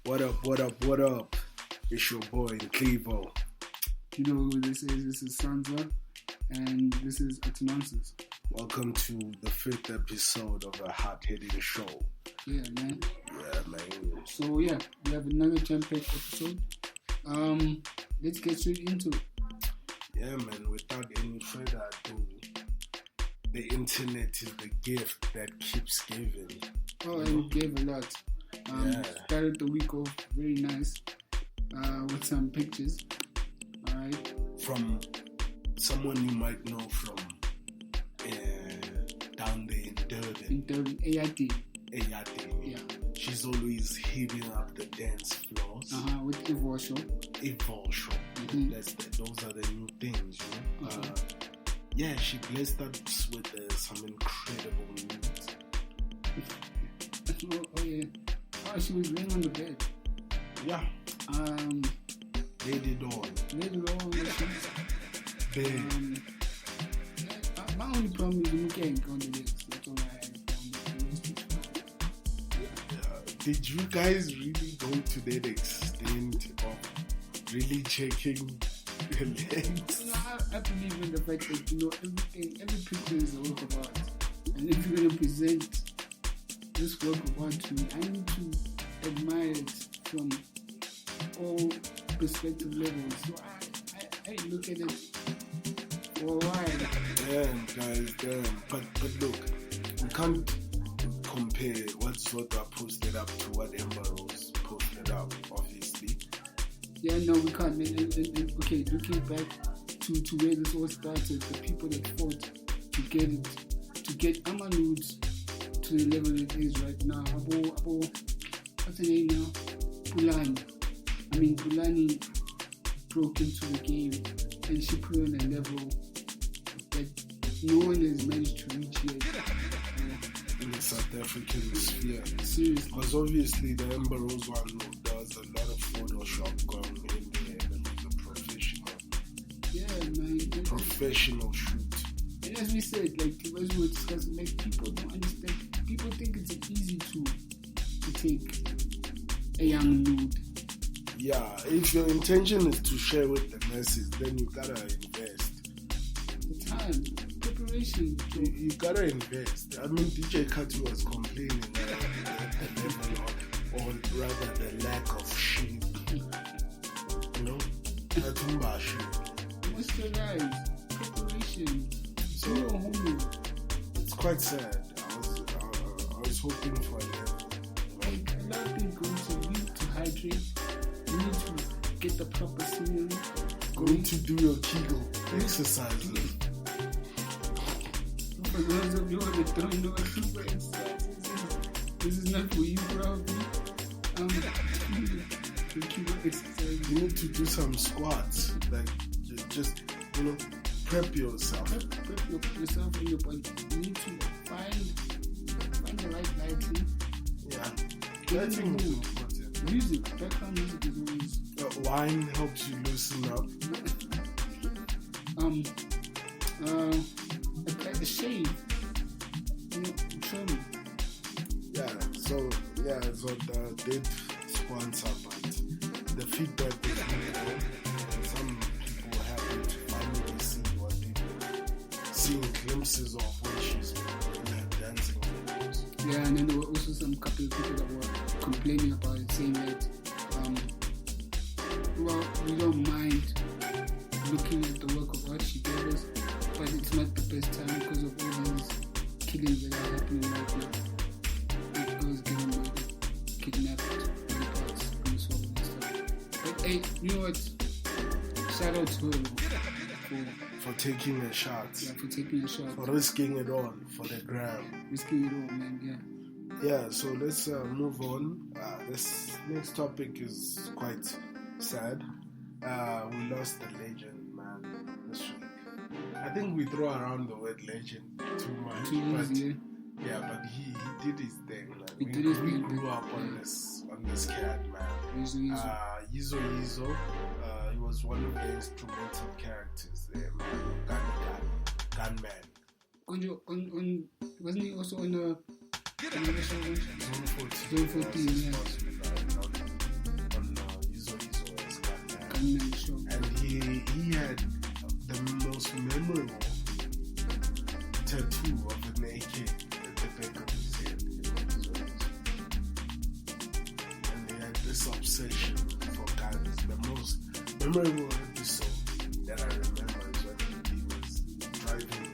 What up? It's your boy, Clevo. You know who this is? This is Sansa, and this is Atenansis. Welcome to the 5th episode of a hard-hitting show. Yeah, man. Yeah, man. So, we have another jam-packed episode. Let's get straight into it. Yeah, man, without any further ado, the internet is the gift that keeps giving. Oh, and we gave a lot. Started the week off very nice with some pictures. Alright. From someone you might know from down there in Durban. In Durban, Ayati. Yeah. She's always hitting up the dance floors. With Evolve. Mm-hmm. Those are the new things, you know. Yeah, she blessed us with some incredible news. Oh yeah. Oh, she was laying on the bed. Yeah. Laid it on. My only problem is you can't go on the legs. That's all I have. Did you guys really go to that extent of really checking the legs? You know, I believe in the fact that, you know, every picture is a work of art. And if you're going to present this work of art to me, I need to admire it from all perspective levels. So I look at it for a while. Damn, guys. But look, we can't compare what Zota posted up to what Ember Rose posted up, obviously. Yeah, no, we can't. And, okay, looking back to where this all started, the people that fought to get Amanuds to the level it is right now. What's the name now? Pulani broke into the game and she put on a level that no one has managed to reach yet. In the South African sphere. Seriously. Because obviously the Ember Rose one, there was a lot of Photoshop going in there and it was a professional. Yeah, man. Professional shoot. And as we said, like as we were discussing, like people don't understand. People think it's easy to take a young nude. Yeah, if your intention is to share with the masses, then you gotta invest. The time, preparation. You gotta invest. I mean, DJ Kati was complaining about the level of, or rather the lack of shape. You know? Moisturize, preparation. So, it's quite sad. I was hoping for it. Like, a lot of things going to need to hydrate. You need to get the proper scenery. Going to do your Kegel exercises. For those of you that don't know what Kegel exercises is, this is not for you, probably. The Kegel exercises. You need to do some squats. Like, just, you know, prep yourself. Prep yourself and your body. You need to find the right lighting. Yeah. Lighting is important. Music, background music is always... Wine helps you loosen up. Like a shave. You know, trim. So the did sponsor, but the feedback is really good. Some people are happy to finally see what they were seeing glimpses of when she's in her dancing videos. Yeah, and then there were also some couple of people that were complaining about it, saying that we don't mind looking at the work of art she gave us, but it's not the best time because of all these killings that are happening right now. Like girls getting murdered, kidnapped, parts, and so on and stuff. But hey, you know what? Shout out to her for taking a shot. Yeah, for taking a shot. For risking it all for the gram. Risking it all, man, yeah. Yeah, so let's move on. This next topic is quite sad. We lost the legend, man, this week. I think we throw around the word legend too much. But he did his thing. Like, we grew up on this cat, man. Yizo. He was one of the instrumental characters there, man. Gunman. Wasn't he also on the Zone 14, yeah. Gunman show. And he had the most memorable tattoo of an AK at the back of his head. You know, his waist. And he had this obsession for guns. The most memorable episode that I remember is when he was driving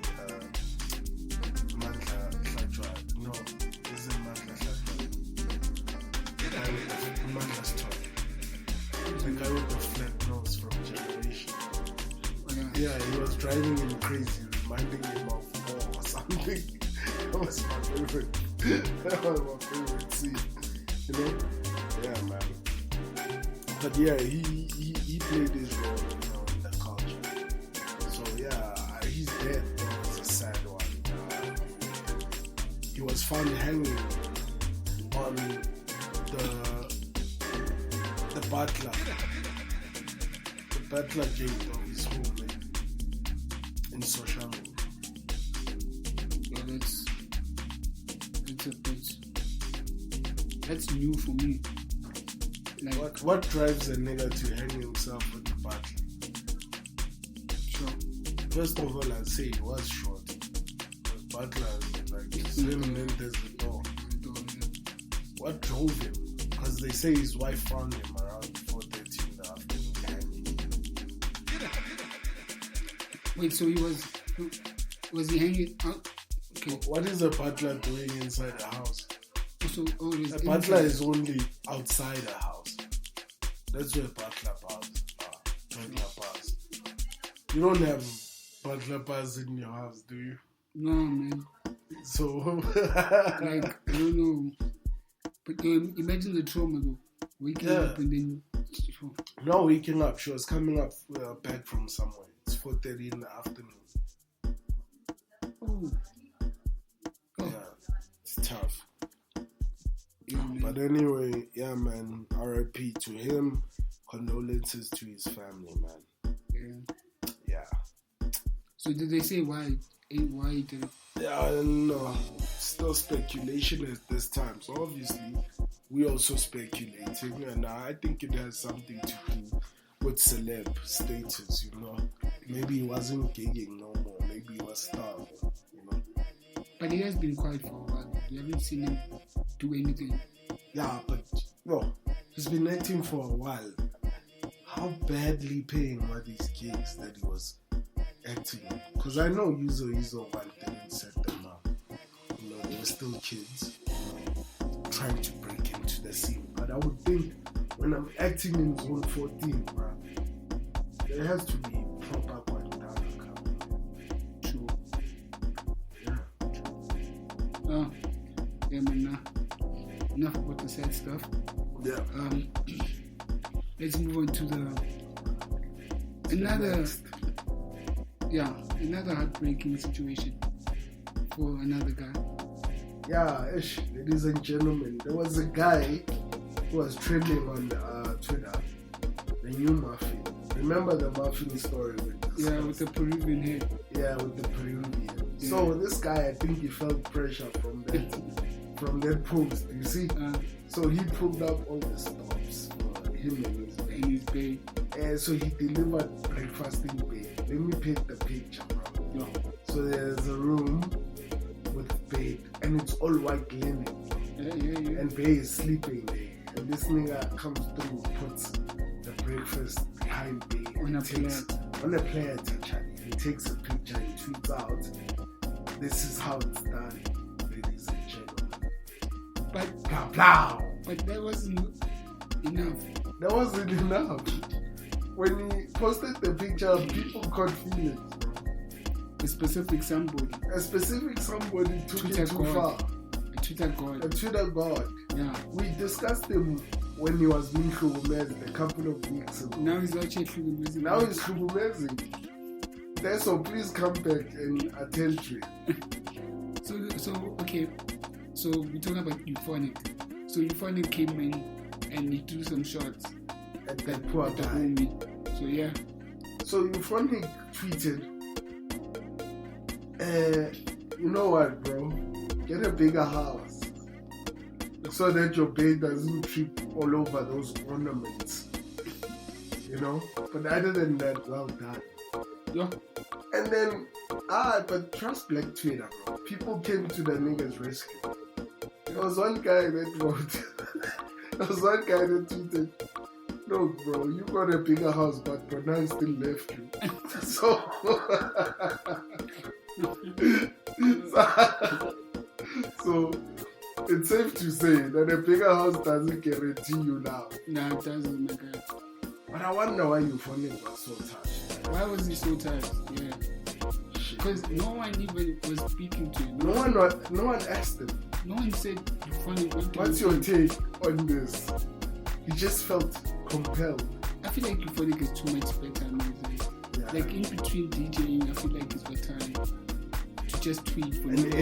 Mandla Hlajwa. No, isn't Mandla Hlajwa. The guy with the Mandla's toy. The guy with the flat nose from Generation. Oh, yeah. Yeah, he was driving him crazy, reminding him of war or something. That was my favorite. That was my favorite scene. You know? Yeah, man. But yeah, he played his role, you know, in the culture. So yeah, his death was a sad one. He was found hanging on the butler gate of his home in Soshamo. Yeah, that's new for me. Like, What drives a nigga to hang himself with the butler? sure. First of all, I'd say he was short. The butler, like, slim length as the door. What drove him? Because they say his wife found him around 4:30 in the afternoon hanging. Wait, so he was he hanging out? Okay. What is a butler doing inside the house? So, A butler is only outside the house. That's where butler bars are. Butler bars. You don't have butler bars in your house, do you? No, man. So, Like, I don't know. But imagine the trauma though. Waking up and then. not waking up. She was coming up back from somewhere. It's 4:30 in the afternoon. Oh. Yeah, it's tough. Yeah, man. But anyway, yeah, man. RIP to him. Condolences to his family, man. Yeah. Yeah. So did they say why he did it? Yeah, I don't know. Still speculation at this time. So obviously, we also speculating, and I think it has something to do with celeb status. You know, maybe he wasn't gigging no more. Maybe he was starved. You know. But he has been quiet for a while. You haven't seen him do anything. Yeah, but no, he's been acting for a while. How badly paying were these gigs that he was acting? Because I know Yuzo one didn't set them up. You know, they were still kids trying to break into the scene. But I would think when I'm acting in Zone 14, bro, there has to be proper Guadalajara. True. Yeah. Oh, yeah, man. Enough about the sad stuff. Yeah. Let's move on to another heartbreaking situation for another guy. Yeah, ladies and gentlemen, there was a guy who was trending on Twitter, the new Muffin. Remember the Muffin story with the Peruvian head. Yeah, with the Peruvian. Yeah. So this guy, I think he felt pressure from that post, you see? So he pulled up all the stops for him and his babe. So he delivered breakfast in bed. Let me paint the picture, bro. Yeah. So there's a room with bed, and it's all white linen. Yeah. And Bay is sleeping there. And this nigga comes through, puts the breakfast behind Bay. On a platter, Charlie. He takes a picture and tweets out, "This is how it's done, ladies and gentlemen." But that wasn't enough. That wasn't enough. When he posted the picture, people caught feelings. A specific somebody took it too far. A Twitter god. Yeah. We discussed him when he was being Khubumezi a couple of weeks ago. Now he's actually Khubumezi. So please come back and attend to it. So okay. So we're talking about Euphonic. So Euphonic came in and he threw some shots at that poor guy. Homie. So yeah. So Euphonic tweeted, you know what, bro? Get a bigger house so that your bed doesn't trip all over those ornaments. you know. But other than that, well done. Yeah. And then, but trust Black Twitter, bro. People came to the nigga's rescue. There was one guy that wrote, there was one guy that tweeted, look, bro, you got a bigger house, but Bronan still left you. So it's safe to say that a bigger house doesn't guarantee you love. No, it doesn't, my guy. But I wonder why Euphonic was so touched. Why was he so touched? Yeah. Because no one even was speaking to him. No one asked him. No one said, Euphonic, what's your take on this? He just felt compelled. I feel like Euphonic is too much spare time these days. Yeah. Like in between DJing, I feel like he's got time to just tweet for and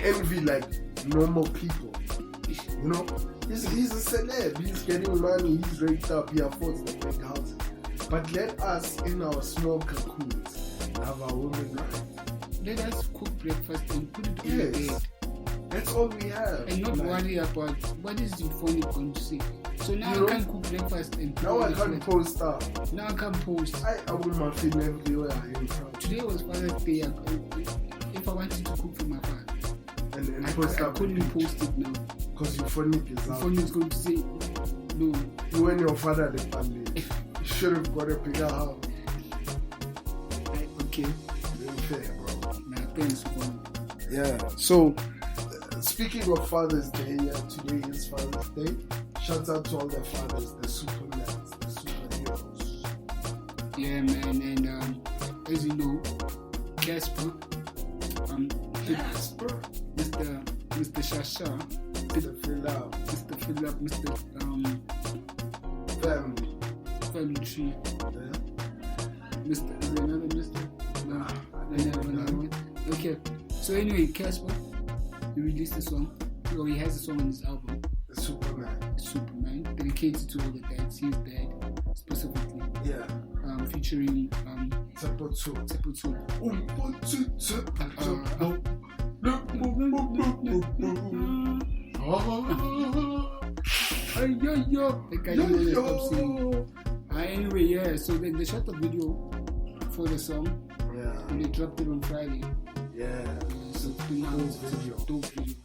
envy like normal people. You know, he's a celeb. He's getting money. He's raked up. He affords the big houses. But let us, in our small cocoons, have our women life. Let us cook breakfast and put it on the bed. That's all we have. And not worry about what is Euphonic going to say. So now I can't cook breakfast and now I can't post stuff. Now I can't post. I will Muffin everywhere I am from. Today was Father's Day. If I wanted to cook for my father, and I couldn't post it now. Because Euphonic is out. Euphonic is going to say, no. You and your father the family. You should have got a bigger house. Okay. Very fair, bro. Nah, thanks, bro. Yeah. So, speaking of Father's Day, today is Father's Day. Shout out to all the fathers, the supermans, the superheroes. Yeah, man. And as you know, Casper, Mr. Shasha, Mr. Philip, Mr. Family Tree. Yeah. Mr. Is there another Mr.? No. Another one. Okay. So anyway, Casper, he released a song. Well, he has a song on his album. Superman, dedicated to all the dads. His dad, specifically. Yeah. Featuring Tapoto. Anyway, yeah. So they shot the video for the song. Yeah. And they dropped it on Friday. Yeah. So it's been out. It's a dope video.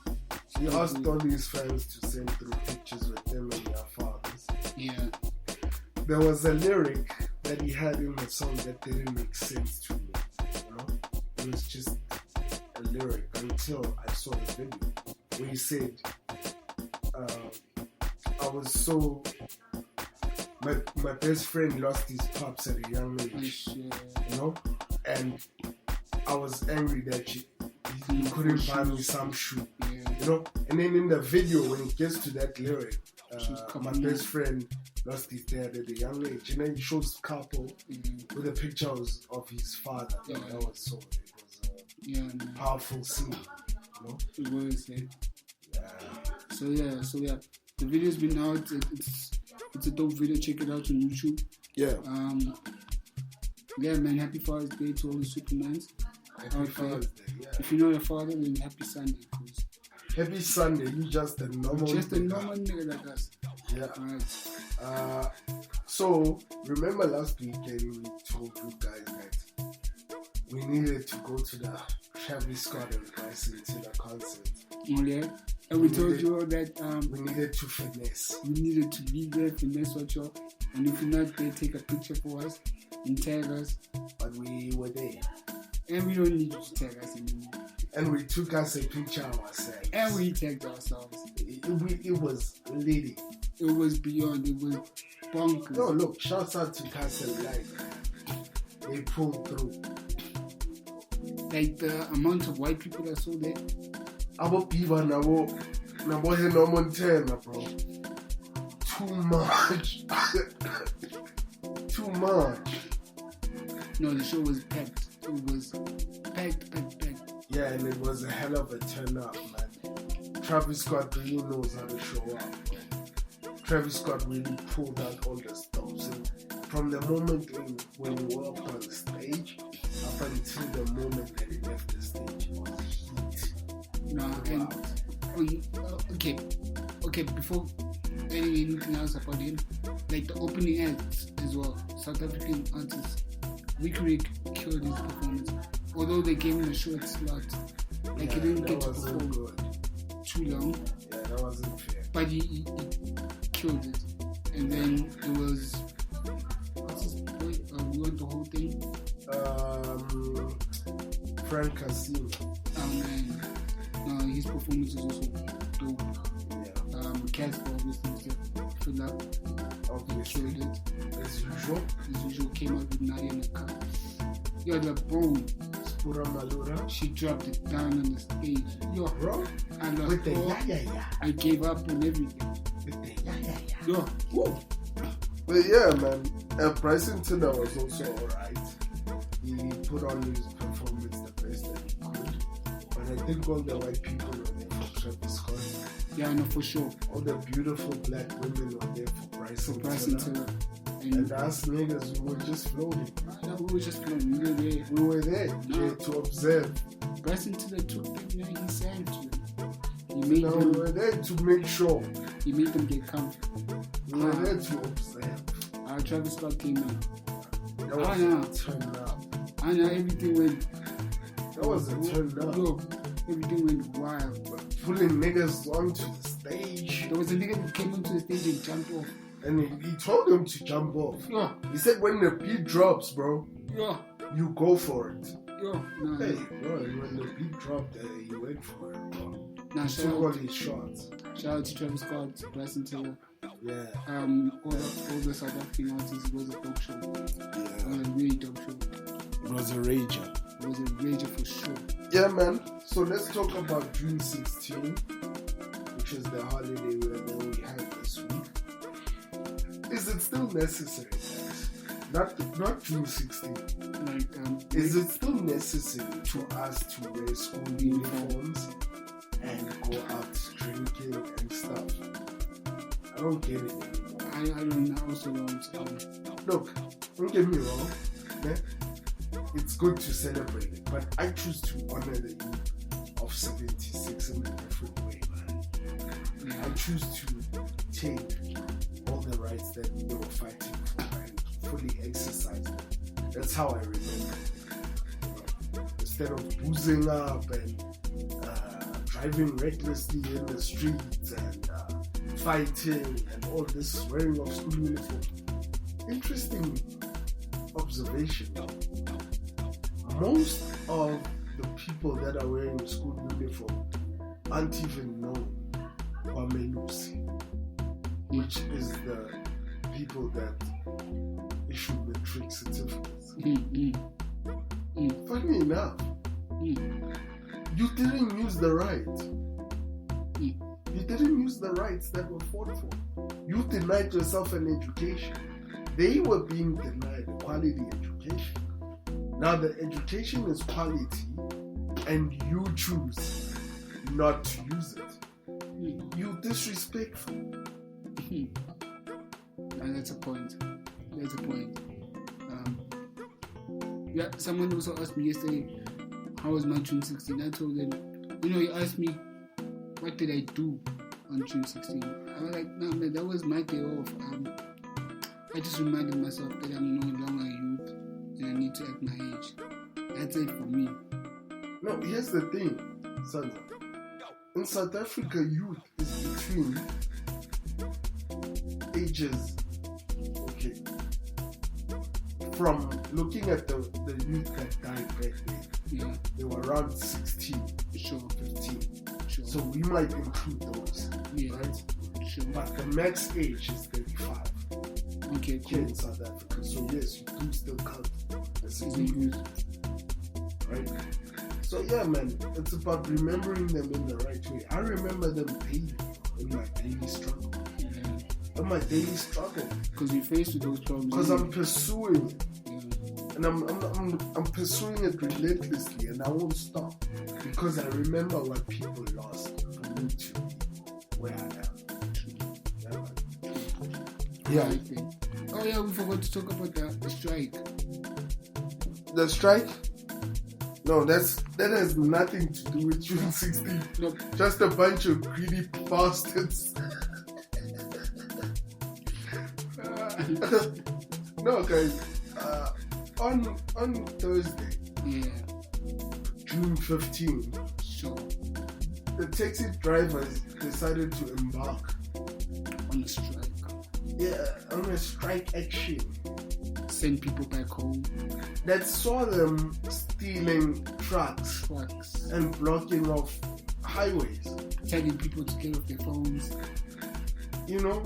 He asked all his fans to send through pictures with them and their fathers. Yeah. There was a lyric that he had in the song that didn't make sense to me. You know? It was just a lyric until I saw the video where he said, I was so... My best friend lost his pops at a young age. You know? And I was angry that he couldn't buy me some shoe. You know, and then in the video when it gets to that lyric, my best friend lost his dad at a young age, and then he shows a couple with the pictures of his father. Yeah. That was a powerful scene. You know, it was. So yeah, the video's been out. It's a dope video. Check it out on YouTube. Yeah. Yeah, man. Happy Father's Day to all the Supermans. Happy Father's Day. Yeah. If you're not a father, then happy Sunday. Happy Sunday, you just a normal nigga like us. Yeah. Alright. So remember last weekend we told you guys that we needed to go to the Travis Scott and Bryson Tiller concert. Oh yeah. And we told you all that we needed to finesse. We needed to be there, finesse what you. And if you're not there, take a picture for us and tag us. But we were there. And we don't need you to tag us anymore. And we took us a picture ourselves. And we tagged ourselves. It was litty. It was beyond. It was bonkers. No, look, shouts out to Castle Life. They pulled through. Like the amount of white people that saw there. Abo Piva Nabo Heno Montana, bro. Too much. Too much. No, the show was packed. It was packed. Yeah, and it was a hell of a turn up, man. Travis Scott really knows how to show up. Travis Scott really pulled out all the stops. And from the moment when he walked on the stage, up until the moment that he left the stage, it was heat. Okay, before anything else about him. Like the opening acts as well. South African artists. Week Rick killed his performance. Although they gave him a short slot. Like he didn't get to perform too long. Yeah, that wasn't fair. But he killed it. And then it was what's his boy? We went the whole thing. Frank Casino. Oh man. No, his performance is also dope. Yeah. Casper obviously filled up. Obviously. Killed it. As usual. Came out with Nadia in the car. Yo, the boom. Spura Malura. She dropped it down on the stage. Yo, Bro. I lost With the all. yeah. I gave up on everything. With the yeah. Yo, woo. But yeah, man. Bryson Tiller was also alright. He put on his performance the best that he could. But I think all the white people were there for Travis Scott. Yeah, no, for sure. All the beautiful black women were there for Bryson Tiller. And us niggas, we were just floating. No, we were just playing. We were there. We were there to observe. Bryson Tiller took them there. He sang to them. He made No, them. we were there to make sure. He made them get comfortable. We were there to observe. Travis Scott came in. That was a turn up. I know everything went. That was a turn up. Yo, everything went wild. Pulling niggas onto the stage. There was a nigga who came onto the stage and jumped off. And he told him to jump off. Yo, He said when the beat drops, bro, yo, you go for it. yo. Nah, Hey, bro, when the beat dropped, he went for it, bro. nah, He took all his shots. shout out to Travis Scott, Bryson Tiller. Yeah. All the South African artists. It was a dope show. It was a really dope show. It was a rager. It was a rager for sure. Yeah, man. So let's talk about June 16, which is the holiday that we had this week. Is it still necessary, guys? Not June 16. Like, Is it still necessary to us to wear school uniforms and go out drinking and stuff? I don't get it anymore. I also don't. Look, don't get me wrong. Man. It's good to celebrate it, but I choose to honor the youth of 76 in a different way, man. Yeah. I choose to take all the rights that they were fighting for and fully exercise them. That's how I remember it. Instead of boozing up and driving recklessly in the streets and fighting and all this wearing of school uniform. Interesting observation. Most of the people that are wearing school uniform aren't even known Kwamenusi, which is the people that issue matric certificates. Funny enough, you didn't use the rights. You didn't use the rights that were fought for. You denied yourself an education. They were being denied a quality education. Now the education is quality and you choose not to use it. You disrespectful. And that's a point. That's a point. Yeah, someone also asked me yesterday, how was my June 16? I told them, he asked me, what did I do on June 16? I was like, no, man, that was my day off. I just reminded myself that I'm no longer a youth and I need to act my age. That's it for me. No, here's the thing, Sandra. In South Africa, youth is between ages, okay, from looking at the youth that died back then, they were around 16, Sure. 15. Sure. So we might include those, right? Sure. But the max age is 35 Okay, here cool. in South Africa. So yes, you do still count as a Is it youth, youth? right? So yeah, man, it's about remembering them in the right way. I remember them daily in my daily struggle. Yeah. In my daily struggle. Because we faced with those problems. Because I'm pursuing it. Yeah. And I'm pursuing it relentlessly and I won't stop. Because I remember what people lost for me to be where I am. Yeah. Oh yeah, we forgot to talk about the strike. The strike? No, that has nothing to do with June 16. No. Just a bunch of greedy bastards No, guys. On Thursday, June 15, Sure. the taxi drivers decided to embark On the strike. on a strike action Send people back home. that saw them stealing trucks and blocking off highways. Telling people to get off their phones. You know,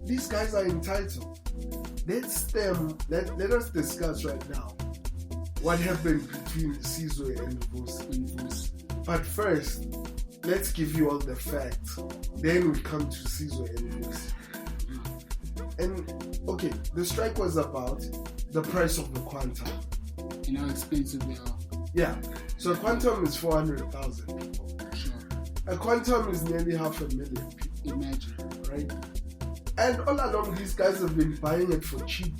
these guys are entitled. Let us discuss right now what happened between Sizwe and Vusi. But first, let's give you all the facts. Then we come to Sizwe and Vusi. And okay, the strike was about the price of the quantum. And how expensive they are. Yeah, so a quantum is 400,000 people. Sure. A quantum is nearly 500,000 people. Imagine. Right? And all along, these guys have been buying it for cheap,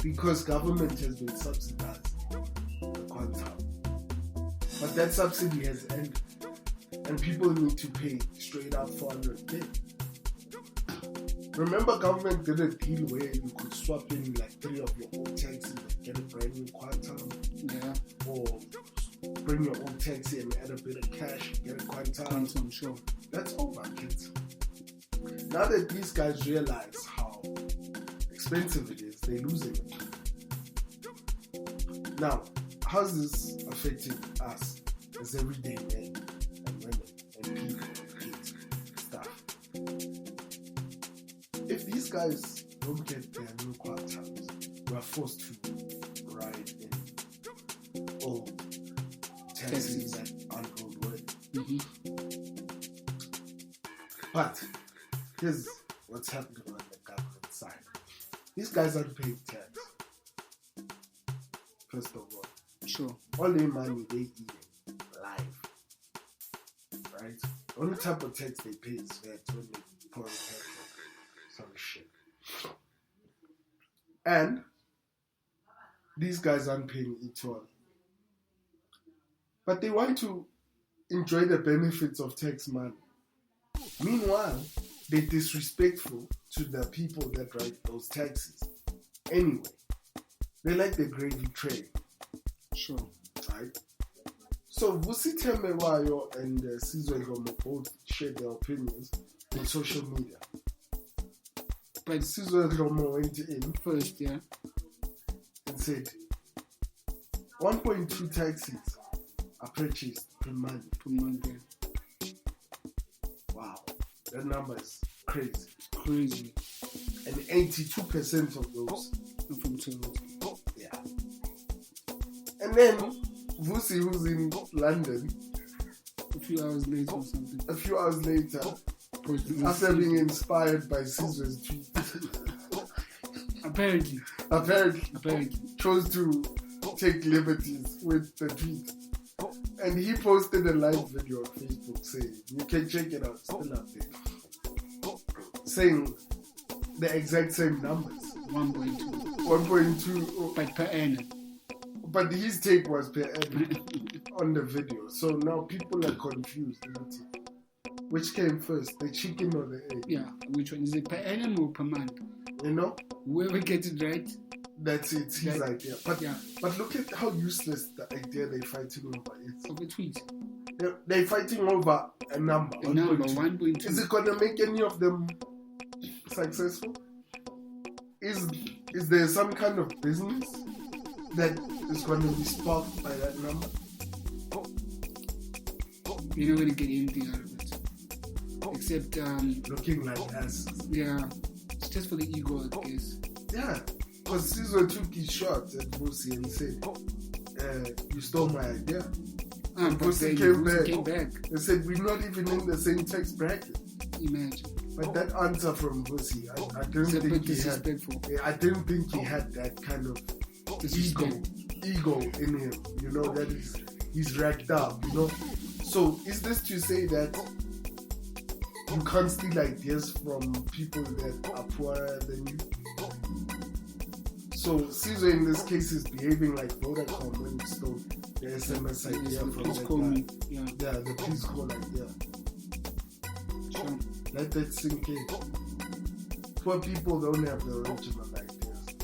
because government has been subsidizing the quantum. But that subsidy has ended, and people need to pay straight up 400K. Remember, government did a deal where you could swap in like 3 of your old taxis and get a brand new quantum, or bring your old taxi and add a bit of cash, get a quantum. Sure. That's over, kids. Now that these guys realize how expensive it is, they're losing it. Now, how's this affecting us as everyday men and women and people and kids and stuff? If these guys don't get their new quantums, we're forced to ride in old taxis that aren't roadworthy. But here's what's happening on the government side. These guys aren't paying tax. First of all. Sure. All their money they eating live. Right? The only type of tax they pay is that when they pour petrol. Some shit. And these guys aren't paying it all. But they want to enjoy the benefits of tax money. Meanwhile, they're disrespectful to the people that ride those taxis. Anyway, they like the gravy train. Sure. Right? So, Vusi Tembewayo and Sizwe Lomo both shared their opinions on social media. But Sizwe Lomo went in First, and said 1.2 taxis are purchased per month. Wow, that number is crazy. And 82% of those are from Toronto. Yeah. And then Vusi, who's in London, a few hours later, after being inspired by Sizwe's tweet, apparently chose to take liberties with the tweet. And he posted a live video on Facebook saying, you can check it out, still up there, saying the exact same numbers. 1.2. But per annum. But his take was per annum on the video. So now people are confused. Which came first, the chicken or the egg? Yeah, which one? Is it per annum or per month? You know? Whoever gets it right. That's it, his idea. But look at how useless the idea they're fighting over is. Over tweet. They're fighting over a number. 1.2. Is it going to make any of them successful? Is there some kind of business that is going to be sparked by that number? You're not going to get anything out of it. Except looking like asses. Yeah. It's just for the ego, I guess. Yeah. Because Sizwe took his shot at Vusi and said, you stole my idea. And Vusi came back and said, we're not even in the same tax bracket. Imagine. But that answer from Vusi, I didn't think he had that kind of ego in him. You know, that he's racked up, you know. So is this to say that you can't steal ideas from people that are poorer than you? So Sizwe in this case is behaving like Vodacom when he stole the SMS idea from that guy. Yeah, the please call idea. Sure. Let that sink in. poor people don't have the original ideas.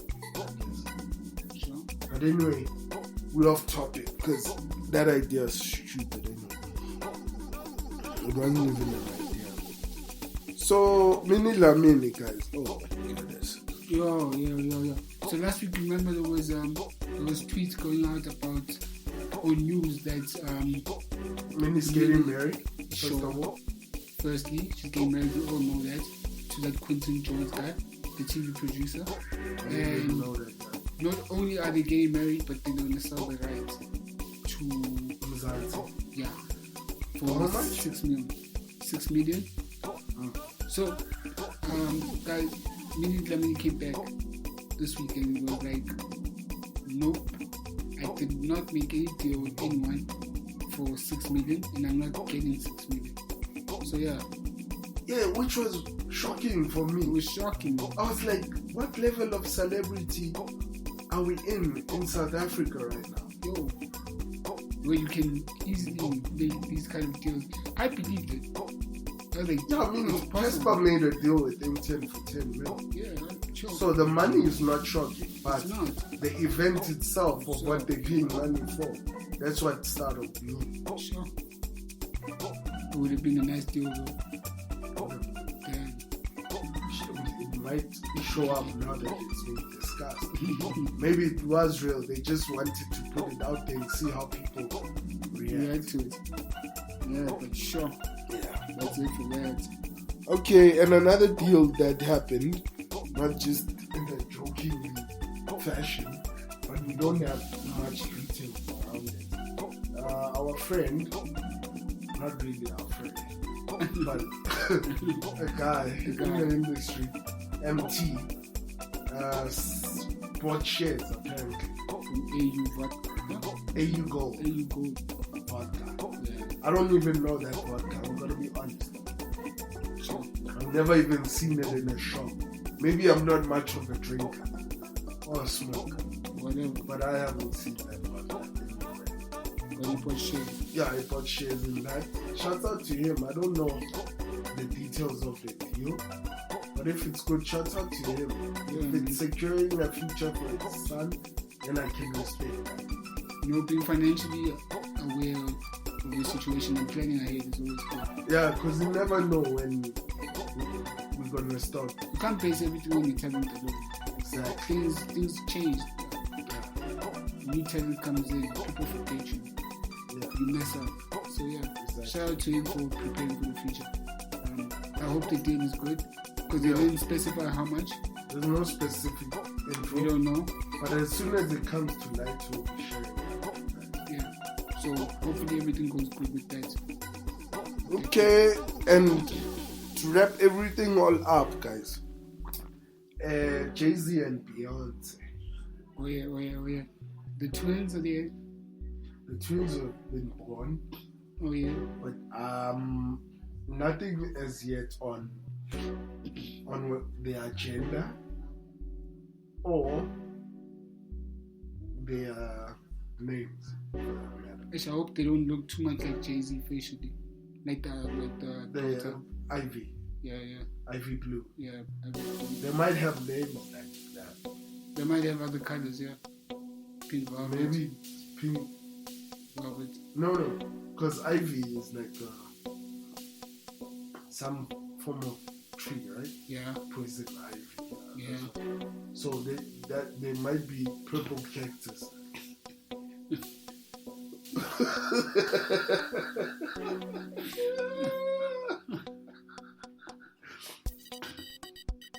Sure. But anyway, we're off topic because that idea is stupid anyway. It wasn't even an idea. So, Minnie, guys. Oh my goodness. Yo. So last week, remember there was tweets going out about or news that Minnie's getting married. Sure. Firstly, she's getting married. We all know that to that Quentin Jones guy, the TV producer. I didn't know that guy. Not only are they getting married, but they're going to sell the rights to yeah, for how much? 6 million. 6 million. So, guys, Minnie came back this weekend and was like, nope, I did not make any deal with anyone for 6 million, and I'm not getting 6 million. So yeah, which was shocking for me. it was shocking. I was like, what level of celebrity are we in South Africa right now? Yo, where you can easily make these kind of deals. I believed it. I was like, Yeah, I mean, Casper made a deal with Emtee for 10 mil. yeah, sure. So the money is not shocking, but It's not. the event itself of what they're paying money for, that's what startled me. Sure. It would have been a nice deal though. Damn. It might show up now that it's being discussed. Maybe it was real. They just wanted to put it out there and see how people react. To it. Yeah, but sure. Yeah. That's it for that. Okay, and another deal that happened, not just in a joking fashion, but we don't have much details around it. Our friend, not really our friend, but a guy in the industry, Emtee, bought shares apparently. From AU vodka. AU Gold AU Gold. vodka. Yeah. I don't even know that vodka, I'm gonna be honest. Sure. I've never even seen it in a shop. Maybe I'm not much of a drinker or a smoker, Whatever. but I haven't seen that vodka anywhere. But you put shit. Yeah, he bought shares in that. Shout out to him. I don't know the details of the deal, but if it's good, shout out to him. If it's securing a future for his son, then I can respect that. Being financially aware of the situation and planning ahead is always good. Yeah, because you never know when we're gonna stop. You can't base everything on your talent alone. Exactly. Things change. New talent comes in, people forget you. Yeah. You mess up. So yeah, Exactly. shout out to him for preparing for the future. I hope the deal is good because they didn't specify how much. There's no specific info. We don't know. But as soon as it comes to light, we'll be sharing. Yeah. So hopefully everything goes good with that. Okay, and to wrap everything all up, guys, Jay-Z and Beyonce. Oh yeah. The twins are there. The twins have been born, Oh yeah. but nothing as yet on their agenda or their names. Actually, I hope they don't look too much like Jay-Z facially, like the The Ivy, yeah, Ivy Blue. yeah. They might have names like that. They might have other colors, yeah. Pink velvet, Maybe pink. velvet. No, because Ivy is like some form of tree, right? Yeah, Poison ivy. yeah. So they might be purple cactus.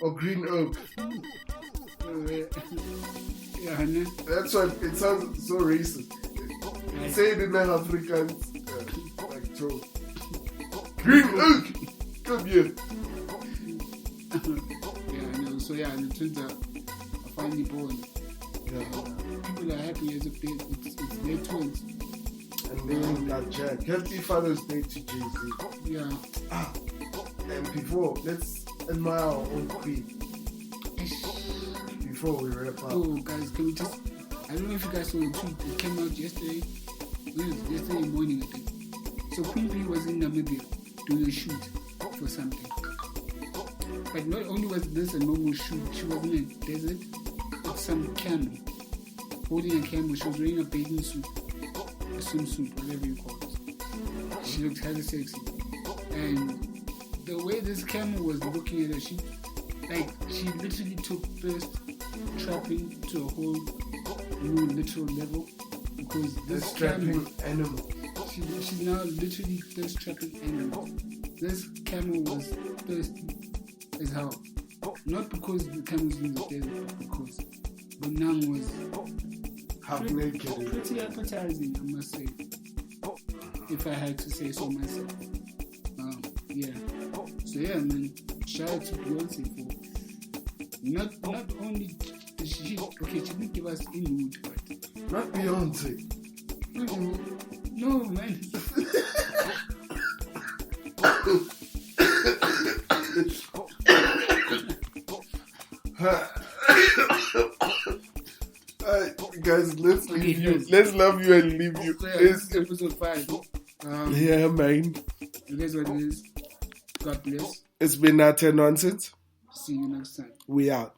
Or green oak. Yeah, no? That's why it sounds so racist. Say it in an Afrikaans like throat. Green oak! Come here. Yeah, I know. So yeah, the twins are finally born. Yeah. People are happy as if it's their twins. And then got Jack. Happy Father's Day to Jay-Z. Yeah. And before, let's admire our own queen. Before we wrap up. Oh, guys, can we just... I don't know if you guys saw the tweet. It came out yesterday. Yesterday morning, I think. So Queen Bee was in Namibia doing a shoot for something. But not only was this a normal shoot, she was in a desert with some camel, holding a camel. She was wearing a bathing suit, a swimsuit, whatever you call it. She looked hella sexy. And the way this camel was looking at her, she literally took thirst trapping to a whole new literal level. Because this camel, animal. She's now literally thirst trapping animals. This camel was thirsty as hell. Not because the camel's in the desert, but because the nun was half naked. Pretty appetizing, I must say. If I had to say so myself. Yeah. So yeah, man. Shout out to Beyonce for not only did she didn't give us any mood, but not Beyonce. No, man. Guys, let's leave you. Let's love you and leave you. It's episode 5. Yeah, man. It is what it is. God bless. It's been Nonsense. See you next time. We out.